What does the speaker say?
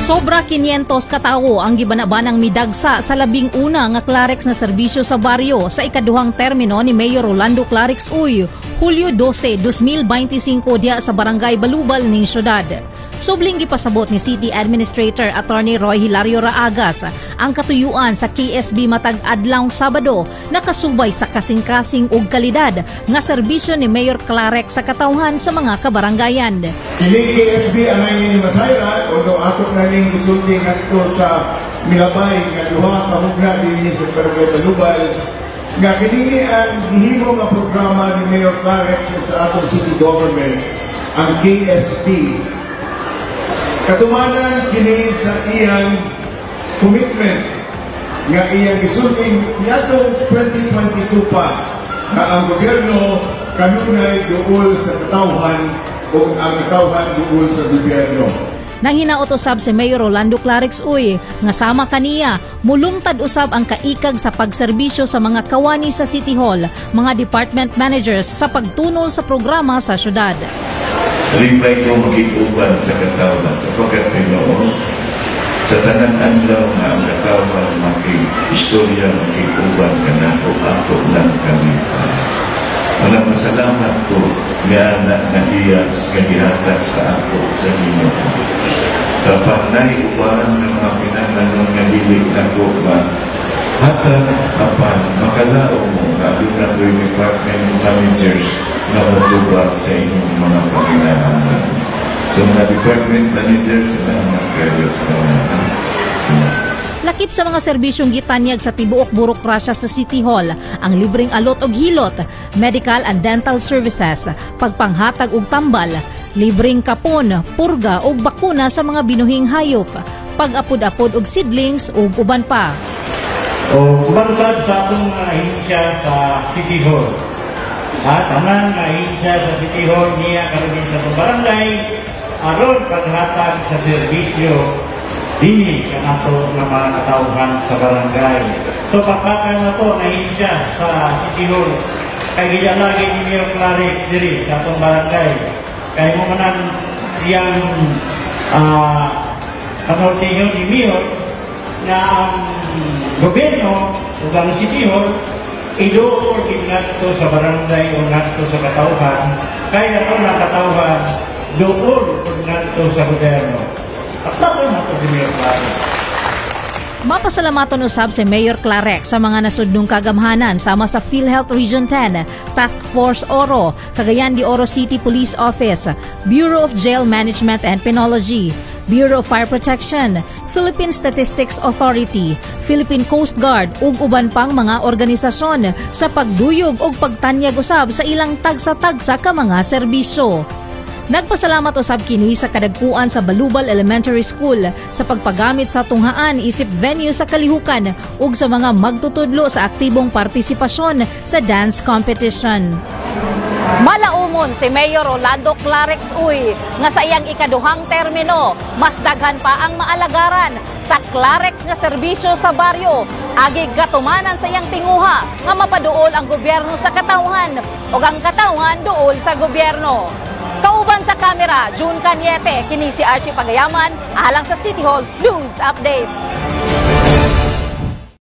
Sobra 500 katawo ang gibanabanang midagsa sa 11 nga Clarex na serbisyo sa baryo sa ikaduhang termino ni Mayor Rolando Clarix Uy, Hulyo 12, 2025 diya sa Barangay Balubal ning syudad. Subling gipasabot ni City Administrator Attorney Roy Hilario Raagas ang katuyuan sa KSB matag adlawng Sabado nakasubay sa kasing-kasing ug kalidad nga serbisyo ni Mayor Clarix sa katawhan sa mga kabarangayan. Kining KSB anay ni Masayra although atok na ning gisulti ngadto sa milabay nga duha ka hugna dinhi sa Barangay Balubal nga kini ang gihimo nga programa ni Mayor Clarix sa atong city government ang KSB. Katumanan kini sa iyang commitment nga iyang gisulti niadtong 2022 pa na ang gobyerno kanunay duol sa katawhan o ang katawhan duol sa gobyerno. Nang hinaot usab si Mayor Rolando Clarix Uy nga sama kaniya mulungtad usab ang kaikag sa pagserbisyo sa mga kawani sa City Hall, mga department managers sa pagtunol sa programa sa syudad. Ripay ko mag-iuban sa katawhan sapagkat Pinoon sa tanang adlaw nga ang katawhan istorya mag-iuban ka na o ako lang kami. Walang masalamat ko nga nag-iyak sa gihatag sa ako sa inyo. Sa panay-uban ng mga pinanganon nga dilig na ko ba hatag apan makalao mo na doon department managers na matubag sa inyong mga panginahangan. So mga department managers na mga carriers na Lakip sa mga serbisyong gitanyag sa tibuok burokrasya sa City Hall ang libreng alot og hilot, medical and dental services, pagpanghatag og tambal, libreng kapon, purga og bakuna sa mga binuhing hayop, pag-apod-apod og seedlings ug uban pa. O kumansad sa atong mga ahensya sa City Hall. Tanan nga ahensya sa City Hall niya karon sa barangay aron paghatag sa serbisyo dini kanato nga mga katawhan sa barangay. So papakan na to ahensya sa City Hall kay gilalagi ni Mayor Clarix diri sa atong barangay. Kay mo manan yang kanortiyon ni Mayor na ang gobyerno o ang City Hall idoor ngadto sa barangay o ngadto sa katawhan kaya ito na katawhan doon ngadto sa gobyerno at tapos na ito si Mayor Clarix. Mapasalamaton usab si Mayor Clarix sa mga nasudnong kagamhanan sama sa PhilHealth Region 10, Task Force Oro, Cagayan de Oro City Police Office, Bureau of Jail Management and Penology, Bureau of Fire Protection, Philippine Statistics Authority, Philippine Coast Guard ug uban pang mga organisasyon sa pagduyog ug pagtanyag usab sa ilang tagsa-tagsa ka mga serbisyo. Nagpasalamat usab kini sa kadagkuan sa Balubal Elementary School sa pagpagamit sa tunghaan isip venue sa kalihukan ug sa mga magtutudlo sa aktibong partisipasyon sa dance competition. Malaumon si Mayor Rolando Clarix Uy nga sa iyang ikaduhang termino mas daghan pa ang maalagaran sa Clarix nga serbisyo sa baryo agi gatumanan sa iyang tinguha nga mapaduol ang gobyerno sa katawhan ug ang katawhan duol sa gobyerno. Kauban sa kamera, June Cañete, kini si Archie Pagayaman, alang sa City Hall News Updates.